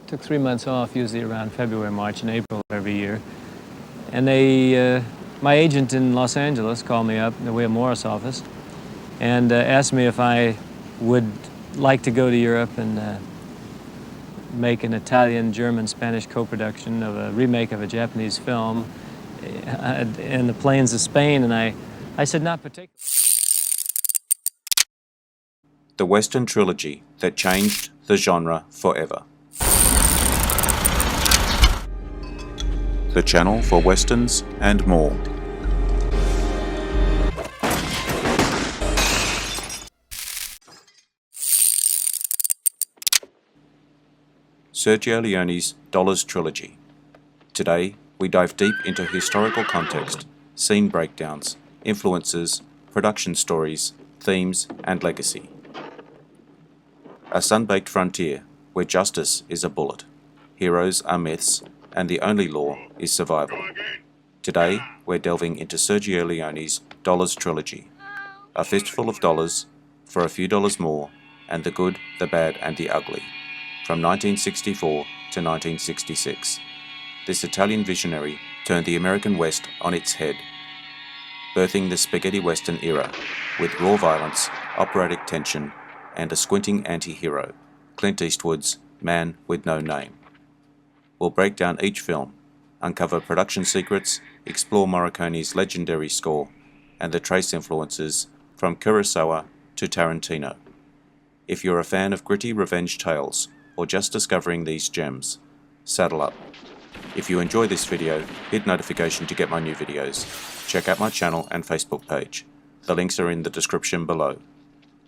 Took 3 months off, usually around February, March, and April every year. And they, my agent in Los Angeles called me up in the William Morris office and asked me if I would like to go to Europe and make an Italian, German, Spanish co-production of a remake of a Japanese film in the plains of Spain, and I said not particularly. The Western trilogy that changed the genre forever. The channel for Westerns and more. Sergio Leone's Dollars trilogy. Today, we dive deep into historical context, scene breakdowns, influences, production stories, themes, and legacy. A sun-baked frontier where justice is a bullet, heroes are myths, and the only law is survival. Today, we're delving into Sergio Leone's Dollars trilogy. A Fistful of Dollars, For a Few Dollars More, and The Good, the Bad, and the Ugly, from 1964 to 1966. This Italian visionary turned the American West on its head, birthing the spaghetti western era, with raw violence, operatic tension, and a squinting anti-hero, Clint Eastwood's Man with No Name. We'll break down each film, uncover production secrets, explore Morricone's legendary score, and the trace influences from Kurosawa to Tarantino. If you're a fan of gritty revenge tales, or just discovering these gems, saddle up. If you enjoy this video, hit notification to get my new videos. Check out my channel and Facebook page. The links are in the description below.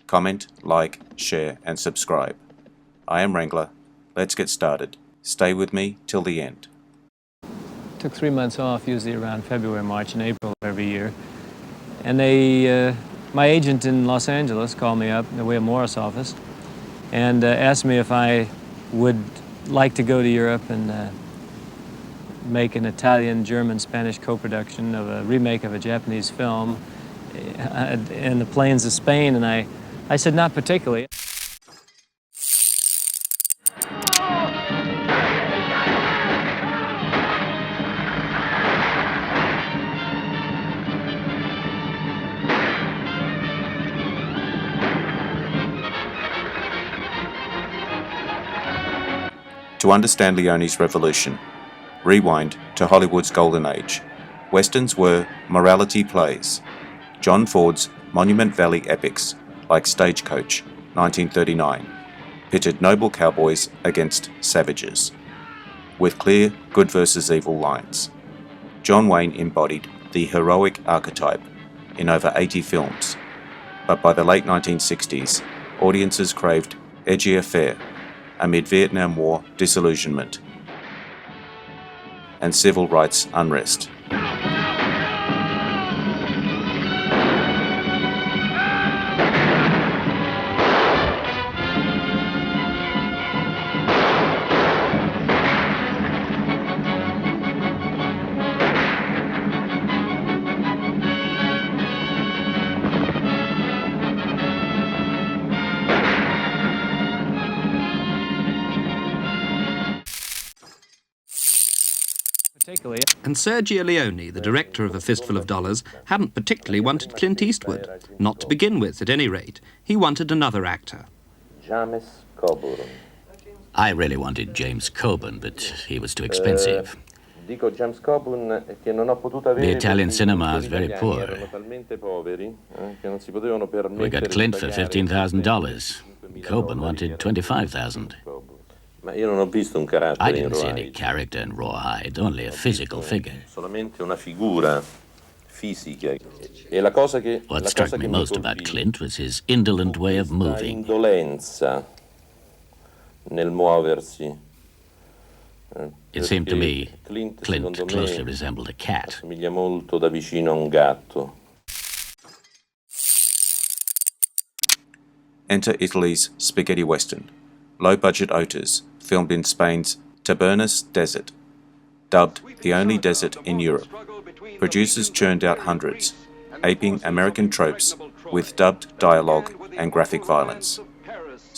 Comment, like, share, and subscribe. I am Wrangler. Let's get started. Stay with me till the end. Took 3 months off, usually around February, March, and April every year. And they, my agent in Los Angeles called me up in the William Morris office and asked me if I would like to go to Europe and make an Italian, German, Spanish co-production of a remake of a Japanese film in the plains of Spain, and I said not particularly. To understand Leone's revolution, rewind to Hollywood's golden age. Westerns were morality plays. John Ford's Monument Valley epics, like Stagecoach, 1939, pitted noble cowboys against savages, with clear good versus evil lines. John Wayne embodied the heroic archetype in over 80 films, but by the late 1960s, audiences craved edgier fare amid Vietnam War disillusionment and civil rights unrest. And Sergio Leone, the director of A Fistful of Dollars, hadn't particularly wanted Clint Eastwood. Not to begin with, at any rate. He wanted another actor. I really wanted James Coburn, but he was too expensive. The Italian cinema is very poor. We got Clint for $15,000. Coburn wanted $25,000. I didn't see any character in Rawhide, only a physical figure. What struck me most about Clint was his indolent way of moving. It seemed to me Clint closely resembled a cat. Enter Italy's spaghetti western, low-budget auteurs, filmed in Spain's Tabernas Desert, dubbed the only desert in Europe. Producers churned out hundreds, aping American tropes with dubbed dialogue and graphic violence.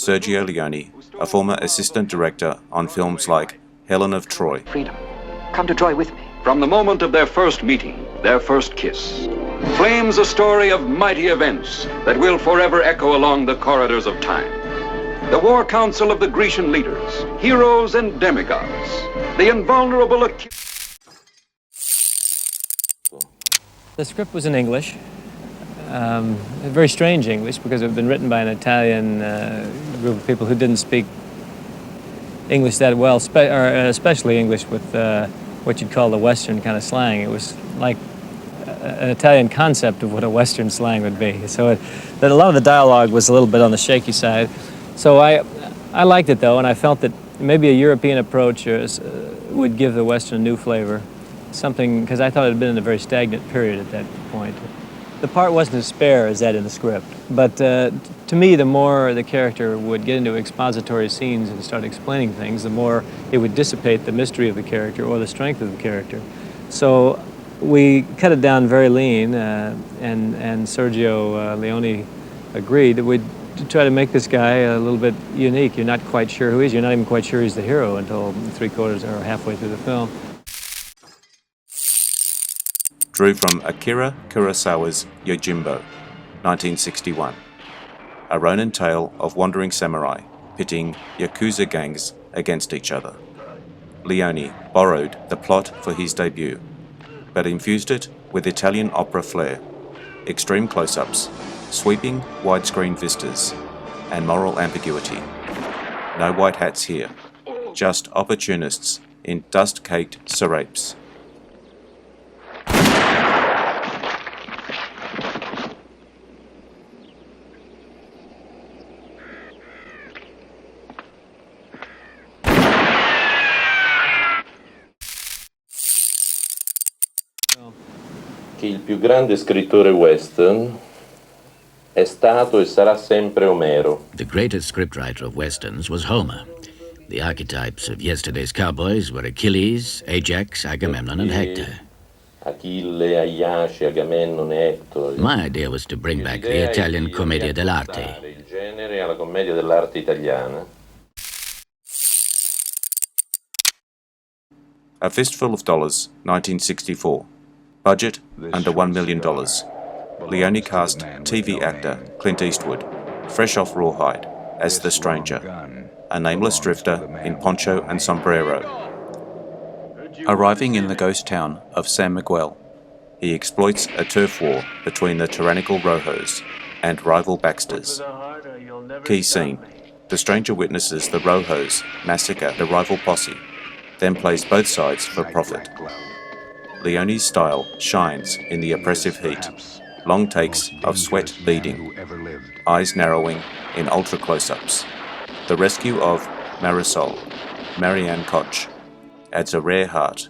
Sergio Leone, a former assistant director on films like Helen of Troy. Freedom. Come to Troy with me. From the moment of their first meeting, their first kiss, flames a story of mighty events that will forever echo along the corridors of time. The war council of the Grecian leaders, heroes and demigods, the invulnerable... The script was in English, very strange English, because it had been written by an Italian group of people who didn't speak English that well, especially English with what you'd call the Western kind of slang. It was like an Italian concept of what a Western slang would be. So that a lot of the dialogue was a little bit on the shaky side. So I liked it though, and I felt that maybe a European approach would give the Western a new flavor. Something, because I thought it had been in a very stagnant period at that point. The part wasn't as spare as that in the script, but to me, the more the character would get into expository scenes and start explaining things, the more it would dissipate the mystery of the character or the strength of the character. So we cut it down very lean, and Sergio Leone agreed that we'd try to make this guy a little bit unique. You're not quite sure who he is. You're not even quite sure he's the hero until 3/4 or halfway through the film. Drew from Akira Kurosawa's Yojimbo, 1961. A Ronin tale of wandering samurai pitting Yakuza gangs against each other. Leone borrowed the plot for his debut, but infused it with Italian opera flair, extreme close-ups, sweeping widescreen vistas, and moral ambiguity. No white hats here, just opportunists in dust-caked serapes. Che il più grande scrittore western è stato e sarà sempre Omero. The greatest scriptwriter of westerns was Homer. The archetypes of yesterday's cowboys were Achilles, Ajax, Agamemnon, and Hector. Achille, Aiace, Agamennone, Hector. My idea was to bring back the Italian commedia dell'arte. Il genere alla commedia dell'arte italiana. A Fistful of Dollars, 1964. Budget under $1 million. Leone cast TV actor Clint Eastwood, fresh off Rawhide, as the stranger, a nameless drifter in poncho and sombrero. Arriving in the ghost town of San Miguel, he exploits a turf war between the tyrannical Rojos and rival Baxters. Key scene: the stranger witnesses the Rojos massacre the rival posse, then plays both sides for profit. Leone's style shines in the oppressive heat, long takes of sweat beading, eyes narrowing in ultra close-ups. The rescue of Marisol, Marianne Koch, adds a rare heart.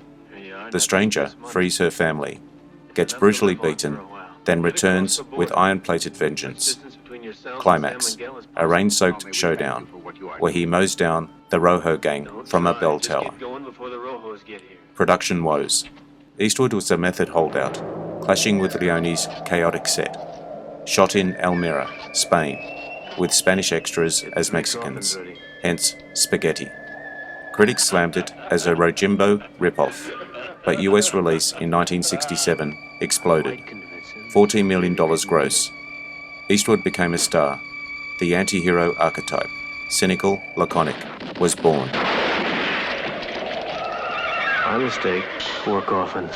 The stranger frees her family, gets brutally beaten, then returns with iron-plated vengeance. Climax, a rain-soaked showdown, where he mows down the Rojo gang from a bell tower. Production woes. Eastwood was a method holdout, clashing with Leone's chaotic set. Shot in Almira, Spain, with Spanish extras as Mexicans, hence spaghetti. Critics slammed it as a Rojimbo ripoff, but US release in 1967 exploded. $14 million gross. Eastwood became a star. The anti-hero archetype, cynical, laconic, was born. My mistake. 4 coffins.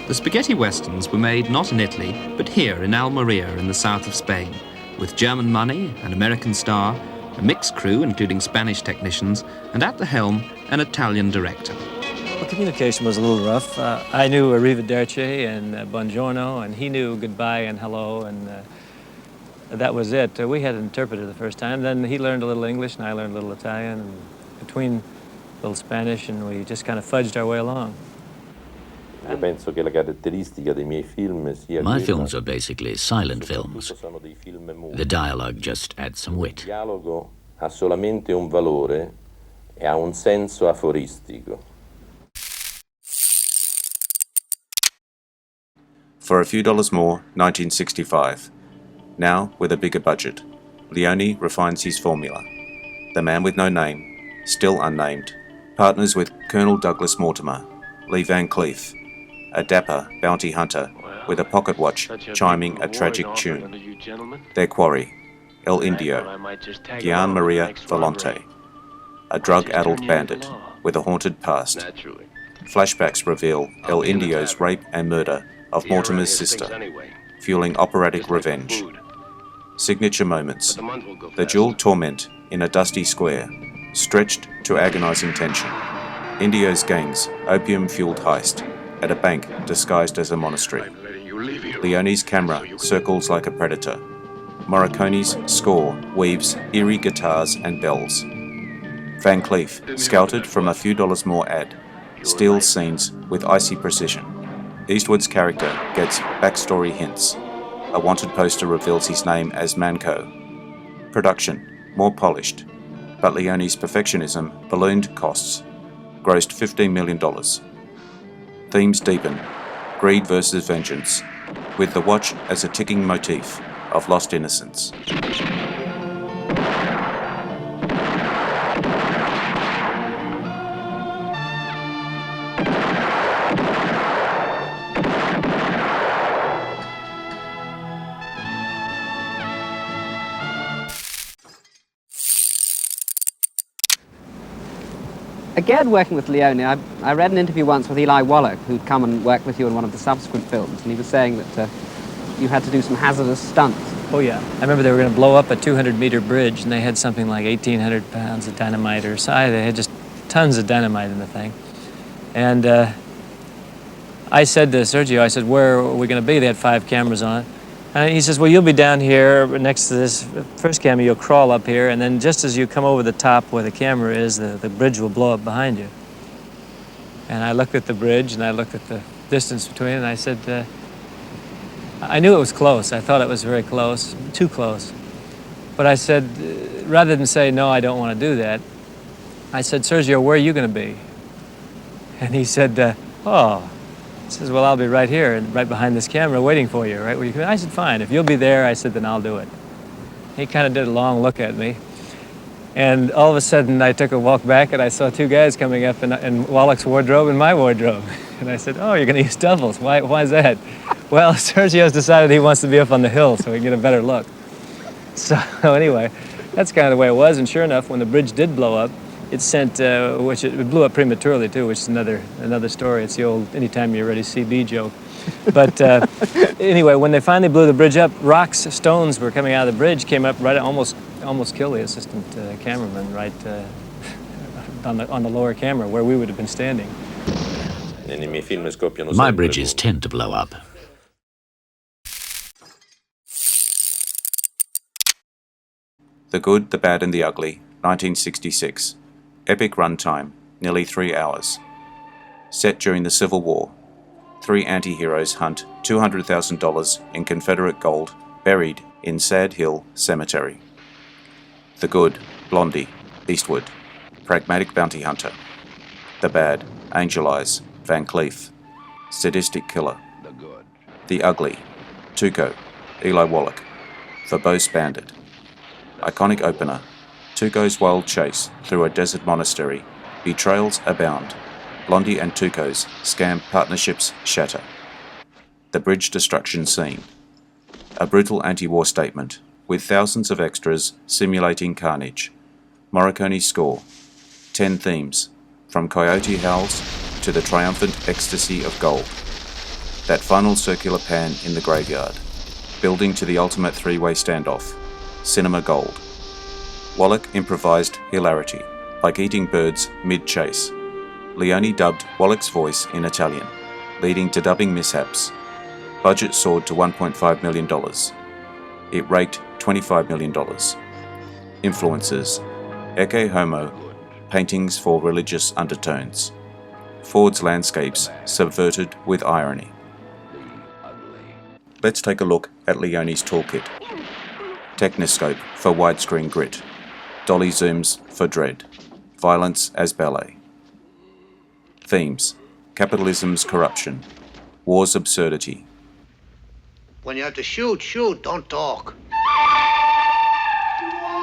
The spaghetti westerns were made not in Italy, but here in Almeria in the south of Spain, with German money, an American star, a mixed crew including Spanish technicians, and at the helm, an Italian director. Well, communication was a little rough. I knew arrivederci and buongiorno, and he knew goodbye and hello, and that was it. We had an interpreter the first time. Then he learned a little English, and I learned a little Italian. And between little Spanish, and we just kind of fudged our way along. Io penso che la caratteristica dei miei film sia My quella- films are basically silent films. sono dei film muti. The dialogue just adds some Il wit. dialogo ha solamente un valore e ha un senso aforistico. For a few dollars more, 1965. Now, with a bigger budget, Leone refines his formula. The man with no name, still unnamed, partners with Colonel Douglas Mortimer, Lee Van Cleef, a dapper bounty hunter with a pocket watch chiming a tragic tune. Their quarry, El Indio, Gian Maria Volonte, a drug-addled bandit with a haunted past. Flashbacks reveal El Indio's rape and murder of Mortimer's sister, fueling operatic revenge. Signature moments. The dual torment in a dusty square, stretched to agonizing tension. Indio's gang's opium-fueled heist at a bank disguised as a monastery. Leone's camera circles like a predator. Morricone's score weaves eerie guitars and bells. Van Cleef, scouted from a few dollars more ad, steals scenes with icy precision. Eastwood's character gets backstory hints. A wanted poster reveals his name as Manco. Production, more polished, but Leone's perfectionism ballooned costs, grossed $15 million. Themes deepen, greed versus vengeance, with the watch as a ticking motif of lost innocence. Again, working with Leone, I read an interview once with Eli Wallach, who'd come and work with you in one of the subsequent films, and he was saying that you had to do some hazardous stunts. Oh yeah, I remember they were going to blow up a 200-meter bridge, and they had something like 1,800 pounds of dynamite or so. They had just tons of dynamite in the thing. And I said to Sergio, I said, where are we going to be? They had 5 cameras on. And he says, well, you'll be down here next to this first camera. You'll crawl up here, and then just as you come over the top where the camera is, the bridge will blow up behind you. And I looked at the bridge, and I looked at the distance between it, and I said, I knew it was close. I thought it was very close, too close. But I said, rather than say, no, I don't want to do that, I said, Sergio, where are you going to be? And he said, oh. He says, well, I'll be right here, and right behind this camera, waiting for you, right where you come in. I said, fine. If you'll be there, I said, then I'll do it. He kind of did a long look at me. And all of a sudden, I took a walk back, and I saw 2 guys coming up in Wallach's wardrobe and my wardrobe. And I said, oh, you're going to use doubles. Why is that? Well, Sergio's decided he wants to be up on the hill so he can get a better look. So anyway, that's kind of the way it was. And sure enough, when the bridge did blow up, it sent, which it blew up prematurely too, which is another story. It's the old anytime you're ready CB joke. But anyway, when they finally blew the bridge up, rocks, stones were coming out of the bridge, came up right, almost killed the assistant cameraman right on the lower camera where we would have been standing. My bridges tend to blow up. The Good, the Bad and the Ugly, 1966. Epic runtime, nearly 3 hours. Set during the Civil War. 3 anti-heroes hunt $200,000 in Confederate gold buried in Sad Hill Cemetery. The Good, Blondie, Eastwood, pragmatic bounty hunter. The Bad, Angel Eyes, Van Cleef, sadistic killer. The Ugly, Tuco, Eli Wallach, verbose bandit. Iconic opener, Tuco's wild chase through a desert monastery. Betrayals abound. Blondie and Tuco's scam partnerships shatter. The bridge destruction scene. A brutal anti-war statement, with thousands of extras simulating carnage. Morricone's score. 10 themes, from coyote howls to the triumphant ecstasy of gold. That final circular pan in the graveyard, building to the ultimate 3-way standoff. Cinema gold. Wallach improvised hilarity, like eating birds mid-chase. Leone dubbed Wallach's voice in Italian, leading to dubbing mishaps. Budget soared to $1.5 million. It raked $25 million. Influences: Ecce Homo, paintings for religious undertones. Ford's landscapes subverted with irony. Let's take a look at Leone's toolkit. Technoscope for widescreen grit. Dolly zooms for dread. Violence as ballet. Themes: capitalism's corruption. War's absurdity. When you have to shoot, shoot, don't talk.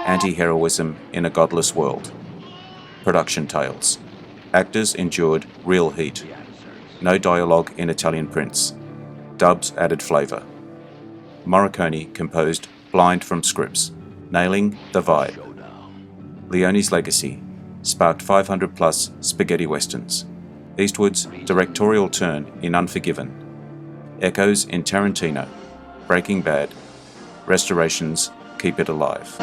Anti-heroism in a godless world. Production tales. Actors endured real heat. No dialogue in Italian prints. Dubs added flavour. Morricone composed Blind from scripts, nailing the vibe. Leone's legacy sparked 500 plus spaghetti westerns. Eastwood's directorial turn in Unforgiven. Echoes in Tarantino, Breaking Bad. Restorations keep it alive.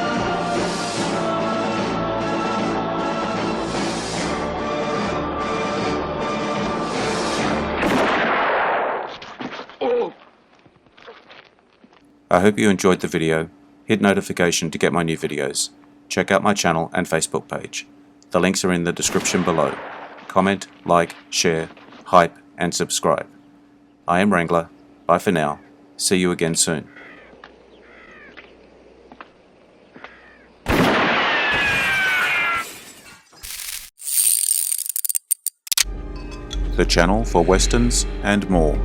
I hope you enjoyed the video. Hit notification to get my new videos. Check out my channel and Facebook page. The links are in the description below. Comment, like, share, hype, and subscribe. I am Wrangler. Bye for now. See you again soon. The channel for westerns and more.